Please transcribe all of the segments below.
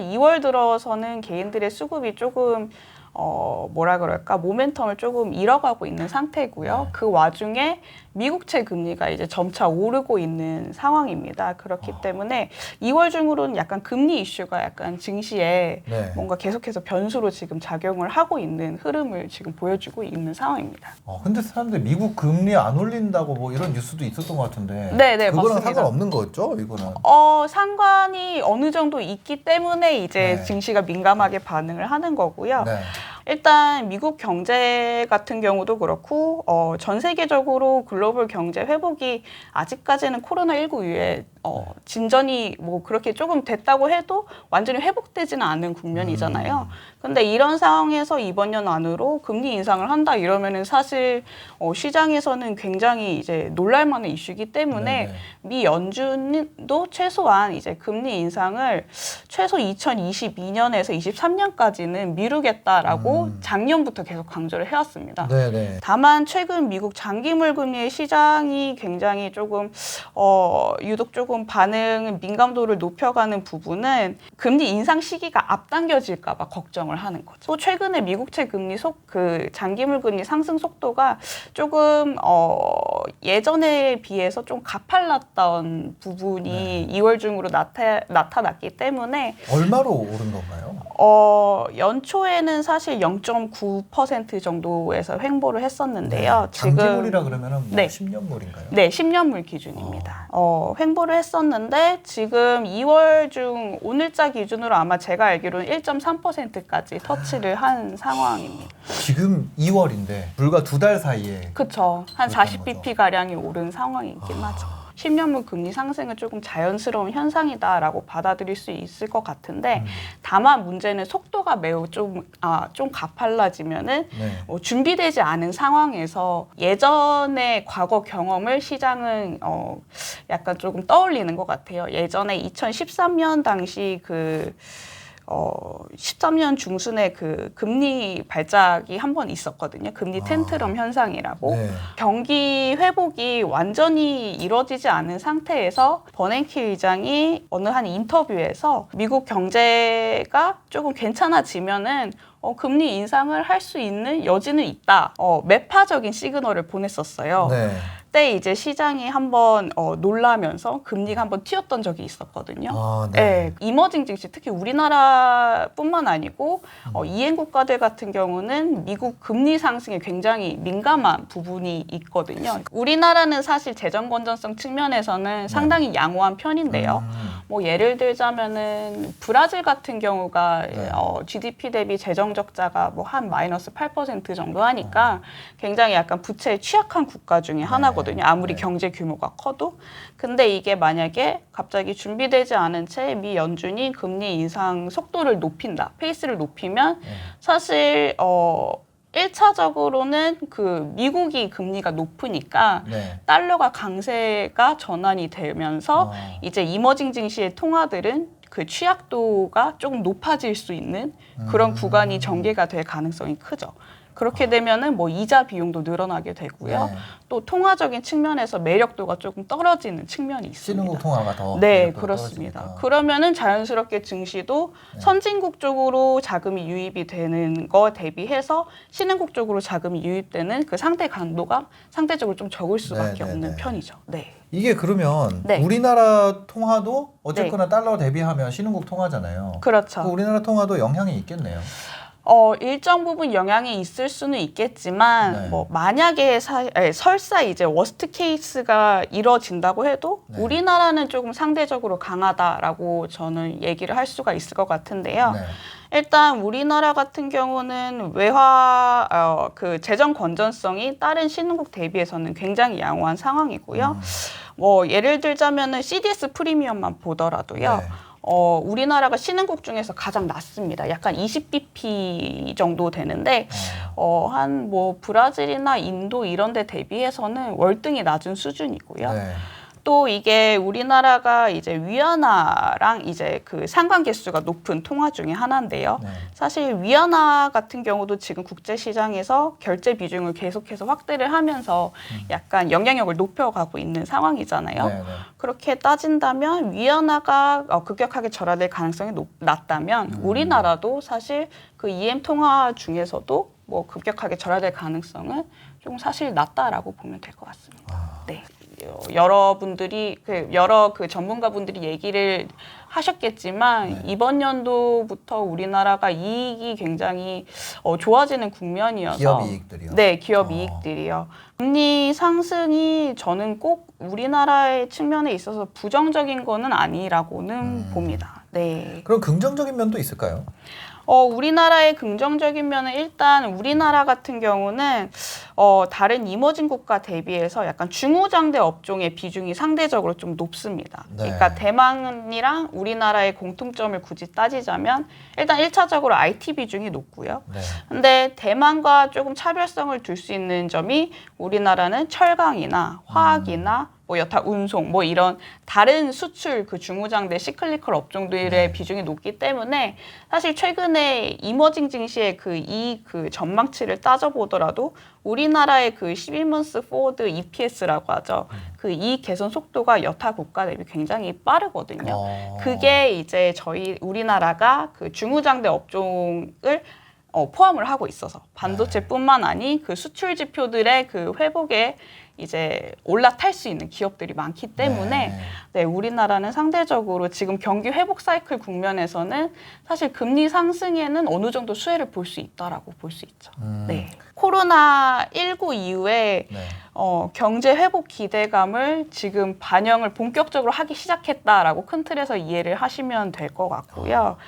2월 들어서는 개인들의 수급이 조금 뭐라 그럴까, 모멘텀을 조금 잃어가고 있는 상태고요. 그 와중에 미국채 금리가 이제 점차 오르고 있는 상황입니다. 그렇기 때문에 2월 중으로는 약간 금리 이슈가 약간 증시에 뭔가 계속해서 변수로 지금 작용을 하고 있는 흐름을 지금 보여주고 있는 상황입니다. 근데 사람들 미국 금리 안 올린다고 뭐 이런 뉴스도 있었던 것 같은데. 네네, 그거랑 맞습니다. 상관없는 거죠, 이거는? 상관이 어느 정도 있기 때문에 이제 증시가 민감하게 반응을 하는 거고요. 일단 미국 경제 같은 경우도 그렇고 전 세계적으로 글로벌 경제 회복이 아직까지는 코로나19 이후에 진전이 뭐 그렇게 조금 됐다고 해도 완전히 회복되지는 않은 국면이잖아요. 근데 이런 상황에서 이번 년 안으로 금리 인상을 한다 이러면은 사실 시장에서는 굉장히 이제 놀랄만한 이슈이기 때문에 미 연준도 최소한 이제 금리 인상을 최소 2022년에서 23년까지는 미루겠다라고 작년부터 계속 강조를 해왔습니다. 다만 최근 미국 장기물 금리의 시장이 굉장히 조금 유독 조금 반응 민감도를 높여가는 부분은 금리 인상 시기가 앞당겨질까 봐 걱정을 하는 거죠. 또 최근에 미국채 금리 장기물 금리 상승 속도가 조금 예전에 비해서 좀 가팔랐던 부분이 2월 중으로 나타났기 때문에. 얼마로 오른 건가요? 연초에는 사실 0.9% 정도에서 횡보를 했었는데요. 장기물이라 그러면은 뭐 10년물인가요? 네, 10년물 기준입니다. 횡보를 했었는데 지금 2월 중 오늘자 기준으로 아마 제가 알기로는 1.3%까지 터치를 한 상황입니다. 지금 2월인데 불과 2달 사이에. 그렇죠. 한 40bp 가량이 오른 상황이긴 하죠. 10년물 금리 상승은 조금 자연스러운 현상이다라고 받아들일 수 있을 것 같은데 다만 문제는 속도가 매우 좀 가팔라지면은 준비되지 않은 상황에서 예전의 과거 경험을 시장은 약간 조금 떠올리는 것 같아요. 예전에 2013년 당시 13년 중순에 그 금리 발작이 한 번 있었거든요. 금리 텐트럼 현상이라고. 경기 회복이 완전히 이루어지지 않은 상태에서 버냉키 의장이 어느 한 인터뷰에서 미국 경제가 조금 괜찮아지면은 금리 인상을 할 수 있는 여지는 있다. 매파적인 시그널을 보냈었어요. 그때 이제 시장이 한번 놀라면서 금리가 한번 튀었던 적이 있었거든요. 이머징 증시, 특히 우리나라뿐만 아니고 이행 국가들 같은 경우는 미국 금리 상승에 굉장히 민감한 부분이 있거든요. 우리나라는 사실 재정 건전성 측면에서는 상당히 양호한 편인데요. 뭐 예를 들자면은 브라질 같은 경우가 GDP 대비 재정 적자가 뭐 한 마이너스 8% 정도 하니까 굉장히 약간 부채에 취약한 국가 중에 하나거든요. 아무리 경제 규모가 커도. 근데 이게 만약에 갑자기 준비되지 않은 채 미 연준이 금리 인상 속도를 높인다, 페이스를 높이면 사실 1차적으로는 그 미국이 금리가 높으니까 달러가 강세가 전환이 되면서 이제 이머징 증시의 통화들은 그 취약도가 조금 높아질 수 있는 그런 구간이 전개가 될 가능성이 크죠. 그렇게 되면은 뭐 이자 비용도 늘어나게 되고요. 또 통화적인 측면에서 매력도가 조금 떨어지는 측면이 있습니다. 신흥국 통화가 더. 그렇습니다. 떨어지니까. 그러면은 자연스럽게 증시도 선진국 쪽으로 자금이 유입이 되는 거 대비해서 신흥국 쪽으로 자금이 유입되는 그 상대 강도가 상대적으로 좀 적을 수밖에 없는 편이죠. 이게 그러면 우리나라 통화도 어쨌거나 달러 대비하면 신흥국 통화잖아요. 그렇죠. 우리나라 통화도 영향이 있겠네요. 일정 부분 영향이 있을 수는 있겠지만 뭐 만약에 설사 이제 워스트 케이스가 이뤄진다고 해도 우리나라는 조금 상대적으로 강하다라고 저는 얘기를 할 수가 있을 것 같은데요. 일단 우리나라 같은 경우는 외화 그 재정 건전성이 다른 신흥국 대비해서는 굉장히 양호한 상황이고요. 뭐 예를 들자면은 CDS 프리미엄만 보더라도요. 우리나라가 신흥국 중에서 가장 낮습니다. 약간 20bp 정도 되는데 한 뭐 브라질이나 인도 이런 데 대비해서는 월등히 낮은 수준이고요. 또 이게 우리나라가 이제 위안화랑 이제 그 상관계수가 높은 통화 중에 하나인데요. 사실 위안화 같은 경우도 지금 국제시장에서 결제 비중을 계속해서 확대를 하면서 약간 영향력을 높여가고 있는 상황이잖아요. 그렇게 따진다면 위안화가 급격하게 절하될 가능성이 낮다면 우리나라도 사실 그 EM 통화 중에서도 뭐 급격하게 절하될 가능성은 좀 사실 낮다라고 보면 될 것 같습니다. 네. 여러분들이 여러 전문가분들이 얘기를 하셨겠지만 이번 연도부터 우리나라가 이익이 굉장히 좋아지는 국면이어서 기업 이익들이요. 네, 기업 이익들이요. 금리 상승이 저는 꼭 우리나라의 측면에 있어서 부정적인 거는 아니라고는 봅니다. 네. 그럼 긍정적인 면도 있을까요? 우리나라의 긍정적인 면은 일단 우리나라 같은 경우는 다른 이머징 국가 대비해서 약간 중후장대 업종의 비중이 상대적으로 좀 높습니다. 그러니까 대만이랑 우리나라의 공통점을 굳이 따지자면 일단 1차적으로 IT 비중이 높고요. 근데 대만과 조금 차별성을 둘 수 있는 점이 우리나라는 철강이나 화학이나 뭐 여타 운송 뭐 이런 다른 수출 그 중후장대 시클리컬 업종들의 비중이 높기 때문에 사실 최근에 이머징 증시의 그 이익 그 전망치를 따져보더라도 우리나라의 그 11months forward EPS라고 하죠. 그 이익 개선 속도가 여타 국가 대비 굉장히 빠르거든요. 그게 이제 우리나라가 그 중후장대 업종을 포함을 하고 있어서 반도체뿐만 아니 그 수출 지표들의 그 회복에 이제 올라탈 수 있는 기업들이 많기 때문에 네, 우리나라는 상대적으로 지금 경기 회복 사이클 국면에서는 사실 금리 상승에는 어느 정도 수혜를 볼 수 있다라고 볼 수 있죠. 네. 코로나19 이후에 경제 회복 기대감을 지금 반영을 본격적으로 하기 시작했다라고 큰 틀에서 이해를 하시면 될 것 같고요.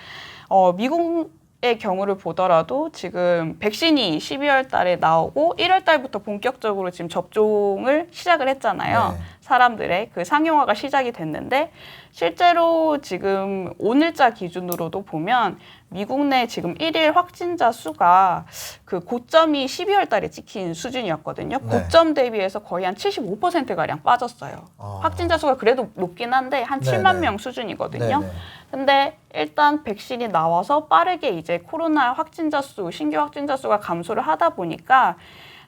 미국의 경우를 보더라도 지금 백신이 12월 달에 나오고 1월 달부터 본격적으로 지금 접종을 시작을 했잖아요. 사람들의 그 상용화가 시작이 됐는데 실제로 지금 오늘자 기준으로도 보면 미국 내 지금 1일 확진자 수가 그 고점이 12월 달에 찍힌 수준이었거든요. 고점 대비해서 거의 한 75%가량 빠졌어요. 확진자 수가 그래도 높긴 한데 한 7만 명 수준이거든요. 근데 일단 백신이 나와서 빠르게 이제 코로나 확진자 수, 신규 확진자 수가 감소를 하다 보니까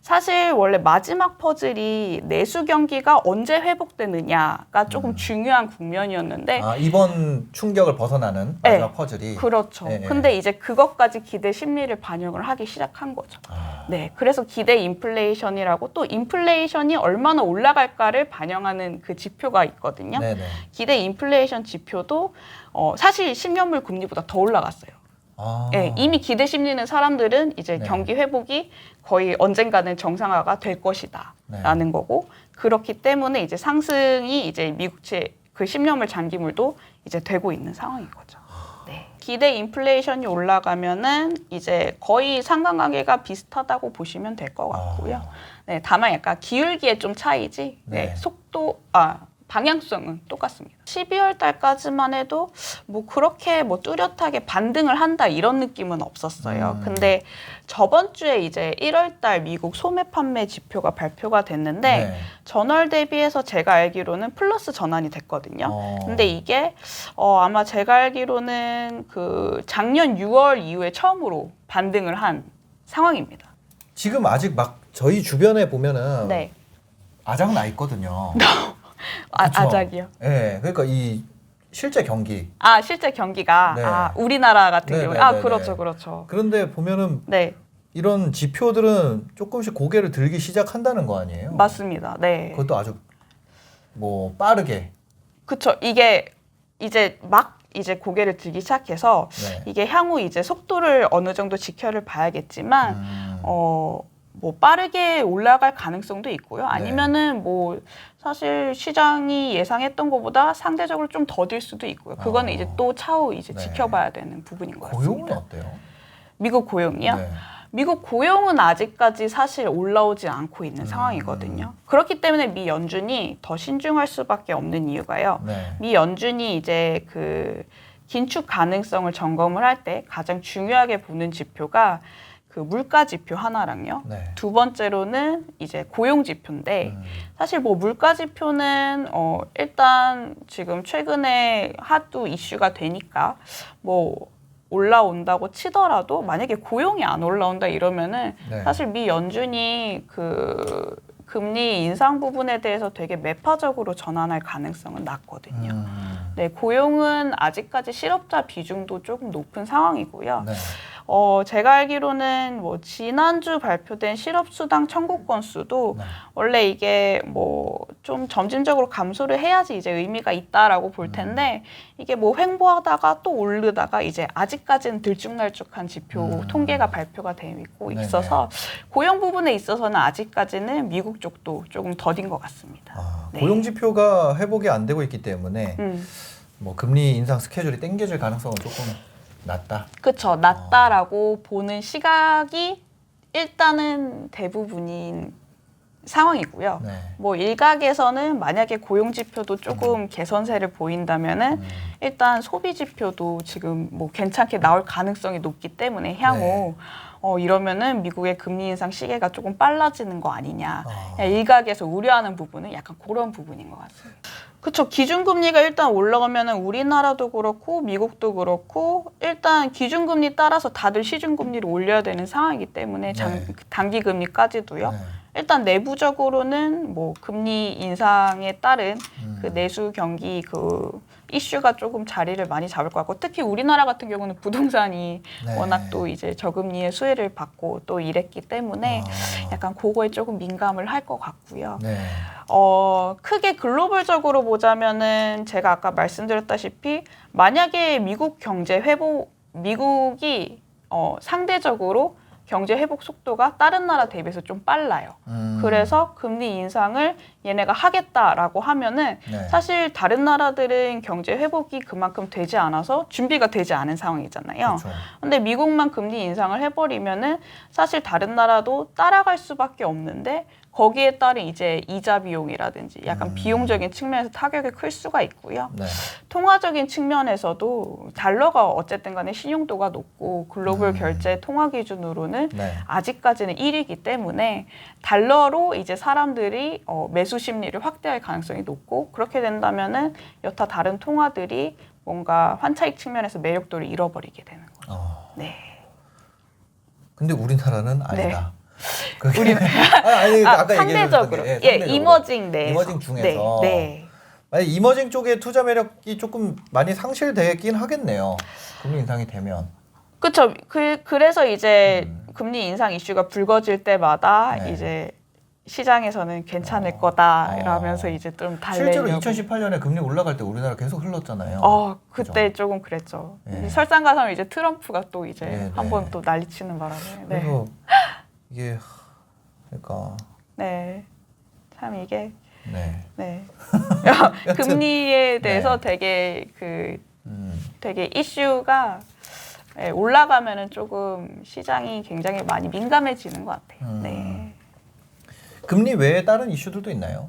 사실 원래 마지막 퍼즐이 내수 경기가 언제 회복되느냐가 조금 중요한 국면이었는데 이번 충격을 벗어나는 마지막 퍼즐이 그렇죠. 근데 이제 그것까지 기대 심리를 반영을 하기 시작한 거죠. 네, 그래서 기대 인플레이션이라고 또 인플레이션이 얼마나 올라갈까를 반영하는 그 지표가 있거든요. 기대 인플레이션 지표도 사실 10년물 금리보다 더 올라갔어요. 네, 이미 기대 심리는 사람들은 이제 경기 회복이 거의 언젠가는 정상화가 될 것이다 라는 거고 그렇기 때문에 이제 상승이 이제 미국채 그 10년물 장기물도 이제 되고 있는 상황인 거죠. 네. 기대 인플레이션이 올라가면은 이제 거의 상관관계가 비슷하다고 보시면 될 것 같고요. 네, 다만 약간 기울기에 좀 차이지 방향성은 똑같습니다. 12월 달까지만 해도 뭐 그렇게 뭐 뚜렷하게 반등을 한다 이런 느낌은 없었어요. 근데 저번 주에 이제 1월 달 미국 소매 판매 지표가 발표가 됐는데 전월 대비해서 제가 알기로는 플러스 전환이 됐거든요. 근데 이게 아마 제가 알기로는 그 작년 6월 이후에 처음으로 반등을 한 상황입니다. 지금 아직 막 저희 주변에 보면은 아작 나 있거든요. 아작이요? 네, 그러니까 이 실제 경기. 실제 경기가 우리나라 같은 경우에 그렇죠, 그렇죠. 그런데 보면은 이런 지표들은 조금씩 고개를 들기 시작한다는 거 아니에요? 맞습니다. 네. 그것도 아주 뭐 빠르게. 그렇죠. 이게 이제 막 이제 고개를 들기 시작해서 이게 향후 이제 속도를 어느 정도 지켜를 봐야겠지만 뭐 빠르게 올라갈 가능성도 있고요. 아니면은 뭐 사실 시장이 예상했던 것보다 상대적으로 좀 더딜 수도 있고요. 그거는 이제 또 차후 이제 지켜봐야 되는 부분인 것 같습니다. 고용은 어때요? 미국 고용이요? 미국 고용은 아직까지 사실 올라오지 않고 있는 상황이거든요. 그렇기 때문에 미 연준이 더 신중할 수밖에 없는 이유가요. 미 연준이 이제 그 긴축 가능성을 점검을 할 때 가장 중요하게 보는 지표가 그 물가 지표 하나랑요. 네. 두 번째로는 이제 고용 지표인데 사실 뭐 물가 지표는 일단 지금 최근에 하도 이슈가 되니까 뭐 올라온다고 치더라도 만약에 고용이 안 올라온다 이러면은 네. 사실 미 연준이 그 금리 인상 부분에 대해서 되게 매파적으로 전환할 가능성은 낮거든요. 네, 고용은 아직까지 실업자 비중도 조금 높은 상황이고요. 네. 제가 알기로는 뭐 지난주 발표된 실업수당 청구 건수도 네. 원래 이게 뭐 좀 점진적으로 감소를 해야지 이제 의미가 있다라고 볼 텐데 이게 뭐 횡보하다가 또 오르다가 이제 아직까지는 들쭉날쭉한 지표 통계가 발표가 되고 있어서 고용 부분에 있어서는 아직까지는 미국 쪽도 조금 더딘 것 같습니다. 네. 고용 지표가 회복이 안 되고 있기 때문에 뭐 금리 인상 스케줄이 당겨질 가능성은 조금 낮다. 그렇죠. 낮다라고 보는 시각이 일단은 대부분인 상황이고요. 네. 뭐 일각에서는 만약에 고용 지표도 조금 개선세를 보인다면은 일단 소비 지표도 지금 뭐 괜찮게 나올 가능성이 높기 때문에 향후 이러면은 미국의 금리 인상 시계가 조금 빨라지는 거 아니냐. 일각에서 우려하는 부분은 약간 그런 부분인 것 같습니다. 그렇죠. 기준금리가 일단 올라가면은 우리나라도 그렇고 미국도 그렇고 일단 기준금리 따라서 다들 시중금리를 올려야 되는 상황이기 때문에 단기금리까지도요. 네. 일단 내부적으로는 뭐 금리 인상에 따른 그 내수 경기 그 이슈가 조금 자리를 많이 잡을 것 같고 특히 우리나라 같은 경우는 부동산이 워낙 또 이제 저금리의 수혜를 받고 또 이랬기 때문에 약간 그거에 조금 민감을 할 것 같고요. 네. 크게 글로벌적으로 보자면은 제가 아까 말씀드렸다시피 만약에 미국 경제 회복, 미국이 상대적으로 경제 회복 속도가 다른 나라 대비해서 좀 빨라요. 그래서 금리 인상을 얘네가 하겠다라고 하면은 사실 다른 나라들은 경제 회복이 그만큼 되지 않아서 준비가 되지 않은 상황이잖아요. 그렇죠. 근데 미국만 금리 인상을 해버리면은 사실 다른 나라도 따라갈 수밖에 없는데 거기에 따른 이제 이자 비용이라든지 약간 비용적인 측면에서 타격이 클 수가 있고요. 네. 통화적인 측면에서도 달러가 어쨌든 간에 신용도가 높고 글로벌 결제 통화 기준으로는 아직까지는 1위이기 때문에 달러로 이제 사람들이 매수 심리를 확대할 가능성이 높고 그렇게 된다면은 여타 다른 통화들이 뭔가 환차익 측면에서 매력도를 잃어버리게 되는 거죠. 네. 근데 우리나라는 아니다. 우리는 아까 상대적으로, 상대적으로. 이머징 내에서. 이머징 중에서 만약 이머징 쪽의 투자 매력이 조금 많이 상실되긴 하겠네요. 금리 인상이 되면. 그렇죠. 그래서 이제 금리 인상 이슈가 불거질 때마다 이제 시장에서는 괜찮을 거다 이러면서 이제 좀 달래려고. 실제로 2018년에 금리 올라갈 때 우리나라 계속 흘렀잖아요. 그때 그죠? 조금 그랬죠. 설상가상으로 이제 트럼프가 또 이제 한번 또 난리치는 바람에. 그래서 이게 그러니까 참 이게 네. 금리에 대해서 되게 되게 이슈가 올라가면은 조금 시장이 굉장히 많이 민감해지는 것 같아요. 금리 외에 다른 이슈들도 있나요?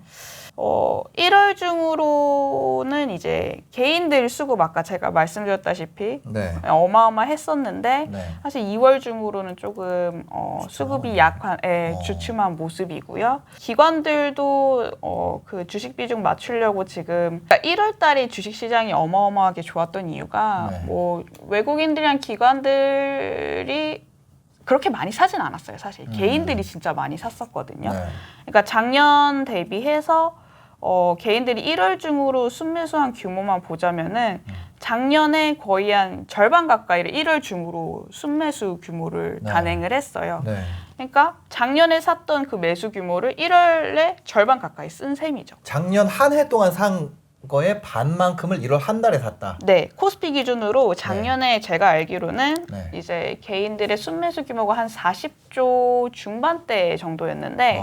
1월 중으로는 이제 개인들 수급 아까 제가 말씀드렸다시피 어마어마했었는데 사실 2월 중으로는 조금 수급이 약한 주춤한 모습이고요. 기관들도 그 주식 비중 맞추려고 지금 그러니까 1월 달에 주식 시장이 어마어마하게 좋았던 이유가 뭐 외국인들이랑 기관들이 그렇게 많이 사진 않았어요, 사실. 개인들이 진짜 많이 샀었거든요. 그러니까 작년 대비해서 개인들이 1월 중으로 순매수한 규모만 보자면은 작년에 거의 한 절반 가까이를 1월 중으로 순매수 규모를 단행을 했어요. 그러니까 작년에 샀던 그 매수 규모를 1월에 절반 가까이 쓴 셈이죠. 작년 한 해 동안 산 거의 반만큼을 1월 한 달에 샀다. 코스피 기준으로 작년에 제가 알기로는 이제 개인들의 순매수 규모가 한 40조 중반대 정도였는데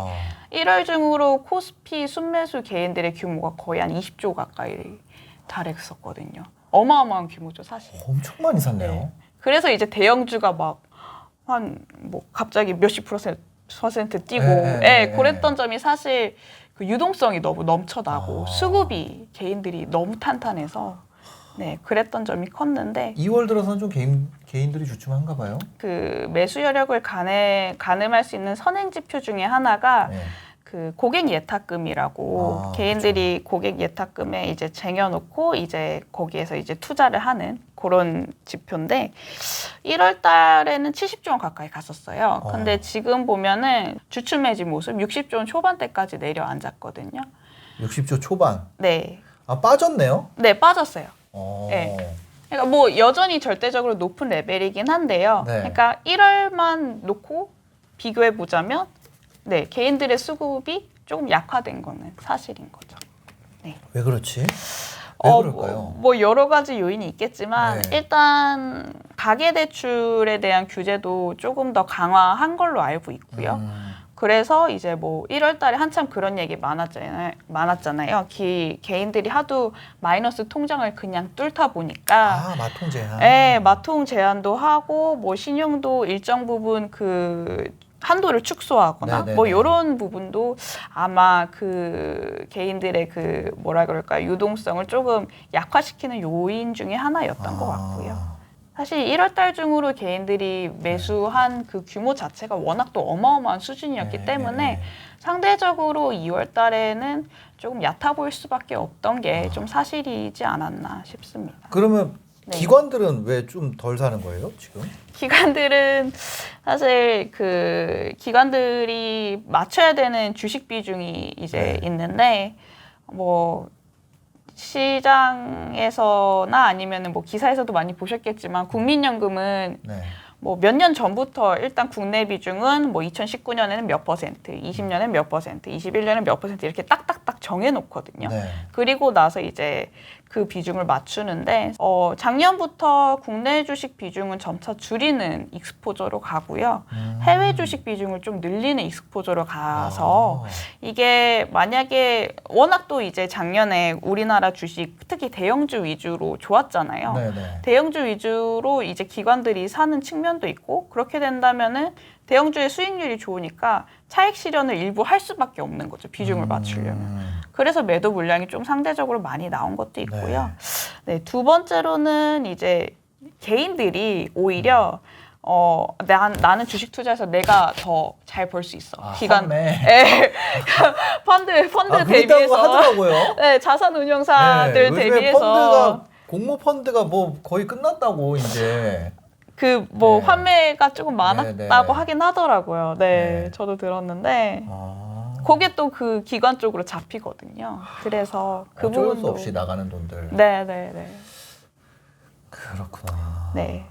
1월 중으로 코스피 순매수 개인들의 규모가 거의 한 20조 가까이 달했었거든요. 어마어마한 규모죠, 사실. 엄청 많이 샀네요. 그래서 이제 대형주가 막 한 뭐 갑자기 몇십 퍼센트 뛰고 그랬던 점이 사실 그 유동성이 너무 넘쳐나고 수급이 개인들이 너무 탄탄해서 네, 그랬던 점이 컸는데 2월 들어서는 좀 개인들이 주춤한가 봐요. 그 매수 여력을 가늠할 수 있는 선행 지표 중에 하나가 네. 그 고객 예탁금이라고 개인들이 그렇죠. 고객 예탁금에 이제 쟁여놓고 이제 거기에서 이제 투자를 하는 그런 지표인데 1월 달에는 70조 원 가까이 갔었어요. 근데 지금 보면은 주춤 매집 모습 60조 원 초반대까지 내려앉았거든요. 60조 초반. 네. 아, 빠졌네요. 네, 빠졌어요. 네. 그러니까 뭐 여전히 절대적으로 높은 레벨이긴 한데요. 네. 그러니까 1월만 놓고 비교해 보자면 네, 개인들의 수급이 조금 약화된 거는 사실인 거죠. 네. 왜 그렇지? 왜 그럴까요? 뭐 여러 가지 요인이 있겠지만 네. 일단 가계대출에 대한 규제도 조금 더 강화한 걸로 알고 있고요. 그래서 이제 뭐 1월 달에 한참 그런 얘기 많았잖아요. 개인들이 하도 마이너스 통장을 그냥 뚫다 보니까 마통 제한. 네, 마통 제한도 하고 뭐 신용도 일정 부분 그 한도를 축소하거나 네네네. 뭐 이런 부분도 아마 그 개인들의 그 뭐라 그럴까요? 유동성을 조금 약화시키는 요인 중에 하나였던 것 같고요. 사실 1월 달 중으로 개인들이 매수한 그 규모 자체가 워낙 또 어마어마한 수준이었기 때문에 상대적으로 2월 달에는 조금 얕아 보일 수밖에 없던 게 좀 사실이지 않았나 싶습니다. 그러면 네. 기관들은 왜 좀 덜 사는 거예요, 지금? 기관들은 사실 그 기관들이 맞춰야 되는 주식 비중이 이제 있는데 뭐 시장에서나 아니면은 뭐 기사에서도 많이 보셨겠지만 국민연금은 뭐 몇 년 전부터 일단 국내 비중은 뭐 2019년에는 몇 퍼센트, 20년에는 몇 퍼센트, 21년에는 몇 퍼센트 이렇게 딱딱딱 정해놓거든요. 그리고 나서 이제 그 비중을 맞추는데 작년부터 국내 주식 비중은 점차 줄이는 익스포저로 가고요. 해외 주식 비중을 좀 늘리는 익스포저로 가서 이게 만약에 워낙 또 이제 작년에 우리나라 주식 특히 대형주 위주로 좋았잖아요. 네네. 대형주 위주로 이제 기관들이 사는 측면도 있고 그렇게 된다면은 대형주의 수익률이 좋으니까 차익 실현을 일부 할 수밖에 없는 거죠. 비중을 맞추려면. 그래서 매도 물량이 좀 상대적으로 많이 나온 것도 있고요. 네, 두 번째로는 이제 개인들이 오히려 나는 주식 투자해서 내가 더 잘 벌 수 있어. 기관, 펀드 대비해서 하더라고요. 네, 자산 운용사들 대비해서 펀드가 공모 펀드가 뭐 거의 끝났다고 이제. 그 뭐 환매가 조금 많았다고 하긴 하더라고요. 네, 저도 들었는데 그게 또 그 기관 쪽으로 잡히거든요. 그래서 그 어쩔 부분도 수 없이 나가는 돈들. 네. 그렇구나. 네.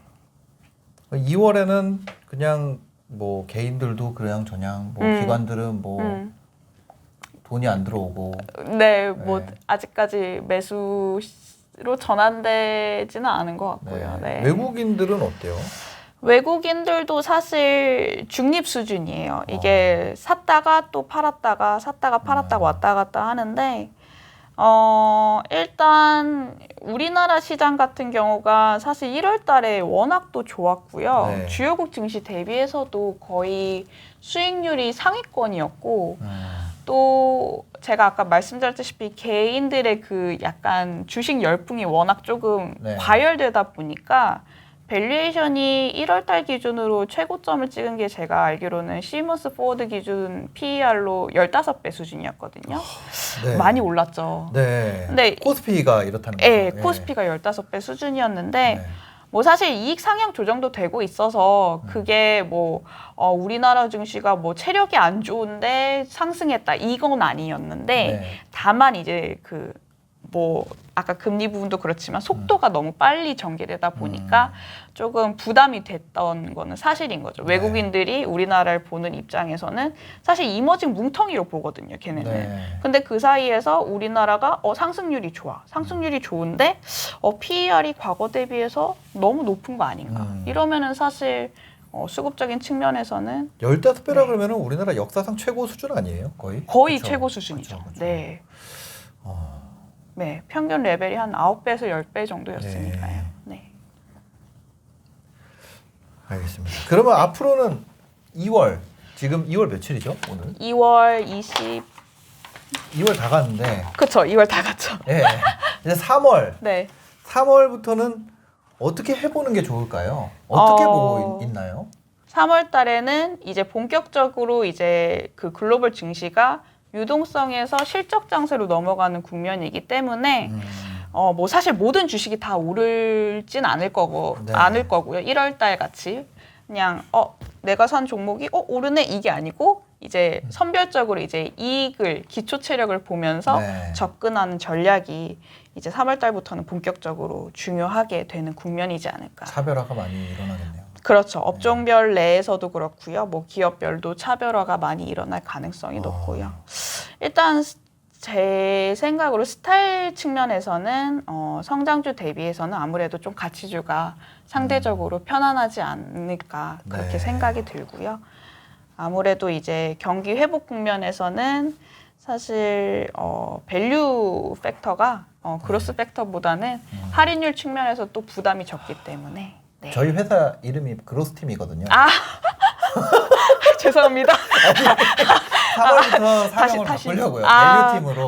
2월에는 그냥 뭐 개인들도 그냥 저냥 뭐 기관들은 뭐 돈이 안 들어오고. 네, 뭐 아직까지 매수로 전환되지는 않은 것 같고요. 네. 외국인들은 어때요? 외국인들도 사실 중립 수준이에요. 이게 샀다가 또 팔았다가 샀다가 팔았다가 왔다 갔다 하는데 일단 우리나라 시장 같은 경우가 사실 1월 달에 워낙 또 좋았고요. 주요국 증시 대비해서도 거의 수익률이 상위권이었고 또 제가 아까 말씀드렸다시피 개인들의 그 약간 주식 열풍이 워낙 조금 과열되다 보니까 밸류에이션이 1월 달 기준으로 최고점을 찍은 게 제가 알기로는 시머스 포워드 기준 PER로 15배 수준이었거든요. 많이 올랐죠. 근데 코스피가 이렇다는 거죠. 네, 코스피가 15배 수준이었는데 뭐 사실 이익 상향 조정도 되고 있어서 그게 뭐 우리나라 증시가 뭐 체력이 안 좋은데 상승했다 이건 아니었는데 다만 이제 그 뭐 아까 금리 부분도 그렇지만 속도가 너무 빨리 전개되다 보니까 조금 부담이 됐던 거는 사실인 거죠. 외국인들이 우리나라를 보는 입장에서는 사실 이머징 뭉텅이로 보거든요. 걔네는. 근데 그 사이에서 우리나라가 상승률이 좋아. 상승률이 좋은데 PER이 과거 대비해서 너무 높은 거 아닌가. 이러면은 사실 수급적인 측면에서는 15배라 그러면은 우리나라 역사상 최고 수준 아니에요? 거의 그쵸? 최고 수준이죠. 그쵸. 네. 네, 평균 레벨이 한 9배에서 10배 정도였으니까요. 네. 알겠습니다. 그러면 앞으로는 2월, 지금 2월 며칠이죠, 오늘? 2월 2월 다 갔는데. 그쵸, 2월 다 갔죠. 네. 이제 3월. 네. 3월부터는 어떻게 해보는 게 좋을까요? 어떻게 보고 있나요? 3월 달에는 이제 본격적으로 이제 그 글로벌 증시가 유동성에서 실적 장세로 넘어가는 국면이기 때문에 뭐 사실 모든 주식이 다 오르진 않을 거고요. 1월 달 같이 그냥 내가 산 종목이 오르네 이게 아니고 이제 선별적으로 이제 이익을 기초 체력을 보면서 접근하는 전략이 이제 3월 달부터는 본격적으로 중요하게 되는 국면이지 않을까. 차별화가 많이 일어나겠네요. 그렇죠. 업종별 내에서도 그렇고요. 뭐 기업별도 차별화가 많이 일어날 가능성이 높고요. 일단 제 생각으로 스타일 측면에서는 성장주 대비해서는 아무래도 좀 가치주가 상대적으로 편안하지 않을까 그렇게 생각이 들고요. 아무래도 이제 경기 회복 국면에서는 사실 밸류 팩터가 그로스 팩터보다는 할인율 측면에서 또 부담이 적기 때문에 네. 저희 회사 이름이 그로스팀이거든요. 죄송합니다. 3월부터 사명을 바꾸려고요. 밸류팀으로.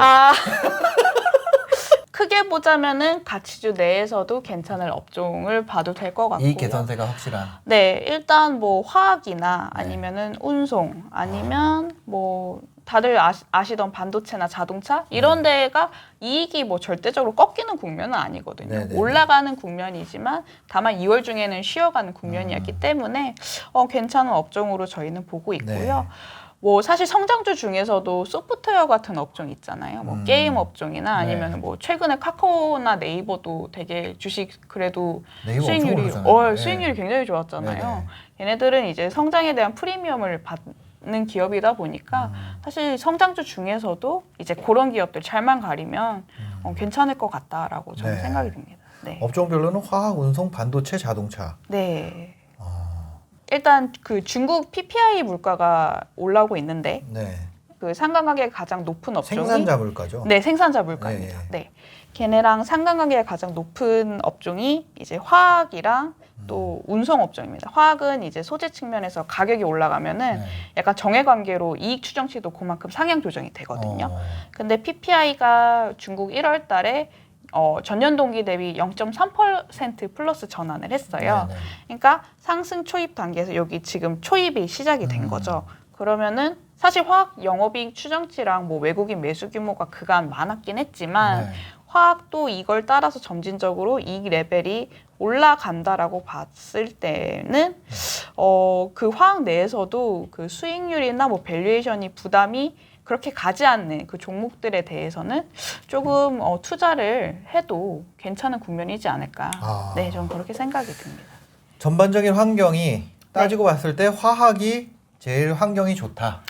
크게 보자면은 가치주 내에서도 괜찮을 업종을 봐도 될 것 같고요. 이 개선세가 확실한. 네, 일단 뭐 화학이나 아니면은 운송 아니면 뭐 다들 아시던 반도체나 자동차 이런 데가 이익이 뭐 절대적으로 꺾이는 국면은 아니거든요. 네네네. 올라가는 국면이지만 다만 2월 중에는 쉬어가는 국면이었기 때문에 괜찮은 업종으로 저희는 보고 있고요. 뭐 사실 성장주 중에서도 소프트웨어 같은 업종 있잖아요. 뭐 게임 업종이나 아니면 뭐 최근에 카카오나 네이버도 되게 주식 그래도 수익률이 수익률이 굉장히 좋았잖아요. 얘네들은 이제 성장에 대한 프리미엄을 받는 기업이다 보니까 사실 성장주 중에서도 이제 그런 기업들 잘만 가리면 괜찮을 것 같다라고 저는 생각이 듭니다. 네. 업종별로는 화학, 운송, 반도체, 자동차. 네. 일단 그 중국 PPI 물가가 올라오고 있는데 그 상관관계가 가장 높은 업종이 생산자 물가죠. 네, 생산자 물가입니다. 네. 걔네랑 상관관계가 가장 높은 업종이 이제 화학이랑 또 운송 업종입니다. 화학은 이제 소재 측면에서 가격이 올라가면은 약간 정해관계로 이익 추정치도 그만큼 상향 조정이 되거든요. 근데 PPI가 중국 1월 달에 전년 동기 대비 0.3% 플러스 전환을 했어요. 그러니까 상승 초입 단계에서 여기 지금 초입이 시작이 된 거죠. 그러면은 사실 화학 영업이익 추정치랑 뭐 외국인 매수 규모가 그간 많았긴 했지만 화학도 이걸 따라서 점진적으로 이익 레벨이 올라간다라고 봤을 때는 그 화학 내에서도 그 수익률이나 뭐 밸류에이션이 부담이 그렇게 가지 않는 그 종목들에 대해서는 조금 투자를 해도 괜찮은 국면이지 않을까. 네, 저는 그렇게 생각이 듭니다. 전반적인 환경이 따지고 봤을 때 화학이 제일 환경이 좋다.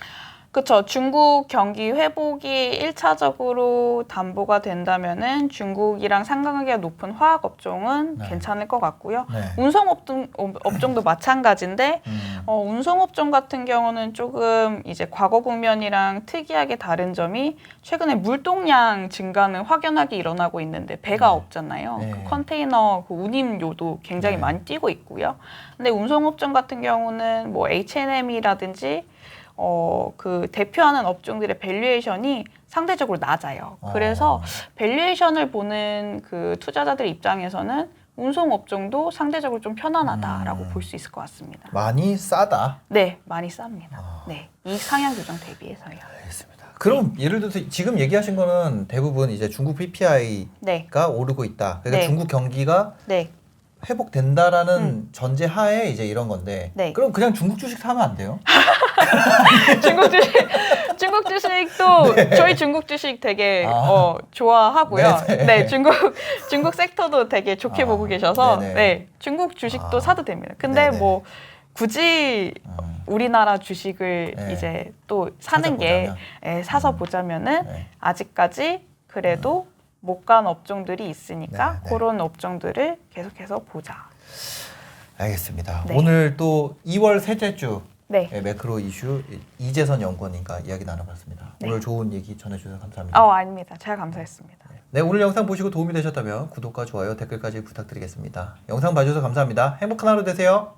그렇죠. 중국 경기 회복이 1차적으로 담보가 된다면은 중국이랑 상관관계가 높은 화학 업종은 괜찮을 것 같고요. 운송 업종도 마찬가지인데 운송 업종 같은 경우는 조금 이제 과거 국면이랑 특이하게 다른 점이 최근에 물동량 증가는 확연하게 일어나고 있는데 배가 없잖아요. 그 컨테이너 그 운임료도 굉장히 많이 뛰고 있고요. 근데 운송 업종 같은 경우는 뭐 H&M이라든지 그 대표하는 업종들의 밸류에이션이 상대적으로 낮아요. 그래서 밸류에이션을 보는 그 투자자들 입장에서는 운송 업종도 상대적으로 좀 편안하다라고 볼 수 있을 것 같습니다. 많이 싸다. 네, 많이 쌉니다. 네, 이익 상향 조정 대비해서요. 알겠습니다. 그럼 예를 들어서 지금 얘기하신 거는 대부분 이제 중국 PPI가 오르고 있다. 그러니까 중국 경기가 회복된다라는 전제 하에 이제 이런 건데 그럼 그냥 중국 주식 사면 안 돼요? 중국 주식도 저희 중국 주식 되게 좋아하고요. 네, 중국 섹터도 되게 좋게 보고 계셔서 중국 주식도 사도 됩니다. 근데 뭐 굳이 우리나라 주식을 이제 또 사는 게 사서 보자면은 아직까지 그래도 못 간 업종들이 있으니까 그런 업종들을 계속해서 보자. 알겠습니다. 오늘 또 2월 셋째 주 매크로 이슈 이재선 연구원님과 이야기 나눠봤습니다. 오늘 좋은 얘기 전해주셔서 감사합니다. 아닙니다. 제가 감사했습니다. 네, 오늘 영상 보시고 도움이 되셨다면 구독과 좋아요, 댓글까지 부탁드리겠습니다. 영상 봐주셔서 감사합니다. 행복한 하루 되세요.